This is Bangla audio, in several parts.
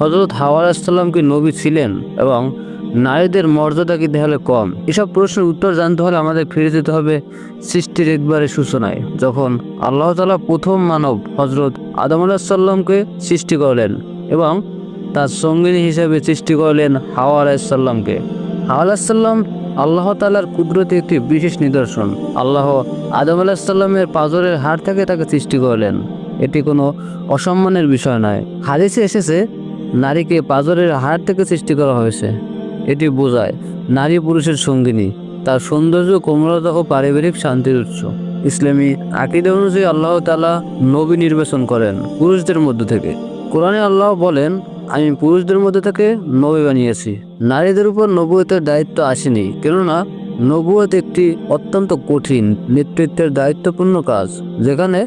হযরত হাওয়া আলাইহিস সালাম কি নবী ছিলেন এবং নারীদের মর্যাদা কি তাহলে কম? এসব প্রশ্নের উত্তর জানতে হলে আমাদের ফিরে যেতে হবে সৃষ্টির একবারে সূচনায়, যখন আল্লাহ তাআলা প্রথম মানব হযরত আদম আলাইহিস সালামকে সৃষ্টি করলেন এবং তার সঙ্গিনী হিসেবে সৃষ্টি করলেন হাওয়া আলাইহিস সালামকে। হাওয়া আলাইহিস সালাম আল্লাহ তাআলার কুদরতে একটি বিশেষ নিদর্শন। আল্লাহ আদম আলাইহিস সালামের পাঁজরের হাড় থেকে তাকে সৃষ্টি করলেন। এটি কোনো অসম্মানের বিষয় নয়। হাদিসে এসেছে নারীকে পাঁজরের হাড় থেকে সৃষ্টি করা হয়েছে। এটি বোঝায় নারী পুরুষের সঙ্গিনী, তার সৌন্দর্য, কোমলতা ও পারিবারিক শান্তির উৎস। ইসলামী আকীদা অনুযায়ী আল্লাহ তাআলা নবী নির্বাচন করেন পুরুষদের মধ্য থেকে। কোরআনে আল্লাহ বলেন, আমি পুরুষদের মধ্যে থেকে নবী বানিয়েছি। নারীদের উপর নবুয়তের দায়িত্ব আসেনি, কেননা নবুয়ত একটি অত্যন্ত কঠিন নেতৃত্বের দায়িত্বপূর্ণ কাজ, যেখানে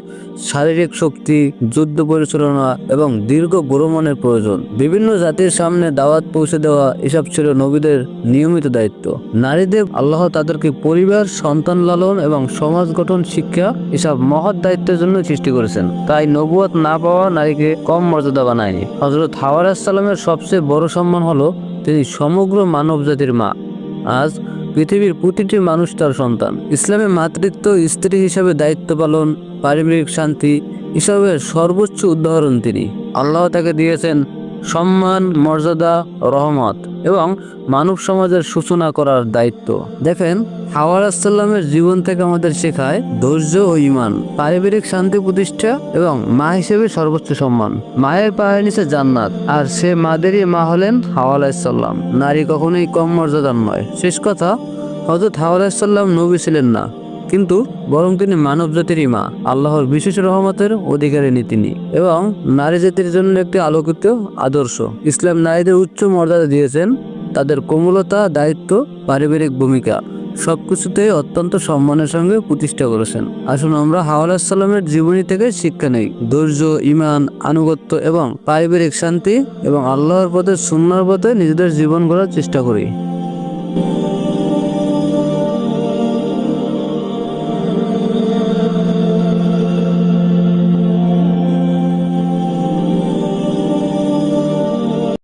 শারীরিক শক্তি, যুদ্ধ পরিচালনা এবং দীর্ঘ ভ্রমণের প্রয়োজন। বিভিন্ন জাতির সামনে দাওয়াত পৌঁছে দেওয়া এসব ছিল নবীদের নিয়মিত দায়িত্ব। নারীদের আল্লাহ তাদেরকে পরিবার, সন্তান লালন এবং সমাজ গঠন শিক্ষা এসব মহৎ দায়িত্বের জন্য সৃষ্টি করেছেন। তাই নবুয়ত না পাওয়া নারীকে কম মর্যাদা বানায়নি। হযরত হাওয়া আলাইহিস সালামের সবচেয়ে বড় সম্মান হলো তিনি সমগ্র মানব জাতির মা। আজ পৃথিবীর প্রতিটি মানুষ তার সন্তান। ইসলামে মাতৃত্ব, স্ত্রী হিসাবে দায়িত্ব পালন, পারিবারিক শান্তি এসবের সর্বোচ্চ উদাহরণ তিনি। আল্লাহ তাকে দিয়েছেন সম্মান, মর্যাদা, রহমত এবং মানব সমাজের সূচনা করার দায়িত্ব। দেখেন, হাওয়া আলাইহিস সালামের জীবন থেকে আমাদের শেখায় ধৈর্য ও ঈমান, পারিবারিক শান্তি প্রতিষ্ঠা এবং মা হিসেবে সর্বোচ্চ সম্মান। মায়ের পায়ের নিচে জান্নাত, আর সে মাদেরই মা হলেন হাওয়া আলাইহিস সালাম। নারী কখনোই কম মর্যাদার নয়। শেষ কথা, হযরত হাওয়া আলাইহিস সালাম নবী ছিলেন না, কিন্তু বরং তিনি মানব জাতিরই মা, আল্লাহর বিশেষ রহমতের অধিকারিণী তিনি, এবং নারী জাতির জন্য একটি আলোকিত আদর্শ। ইসলাম নারীদের উচ্চ মর্যাদা দিয়েছেন, তাদের কোমলতা, দায়িত্ব, পারিবারিক ভূমিকা সবকিছুতেই অত্যন্ত সম্মানের সঙ্গে প্রতিষ্ঠা করেছেন। আসুন আমরা হাওয়া আলাইহিস সালামের জীবনী থেকে শিক্ষা নেই। ধৈর্য, ঈমান, আনুগত্য এবং পারিবারিক শান্তি এবং আল্লাহর পথে, সুন্নাহর পথে নিজেদের জীবন গড়ার চেষ্টা করি।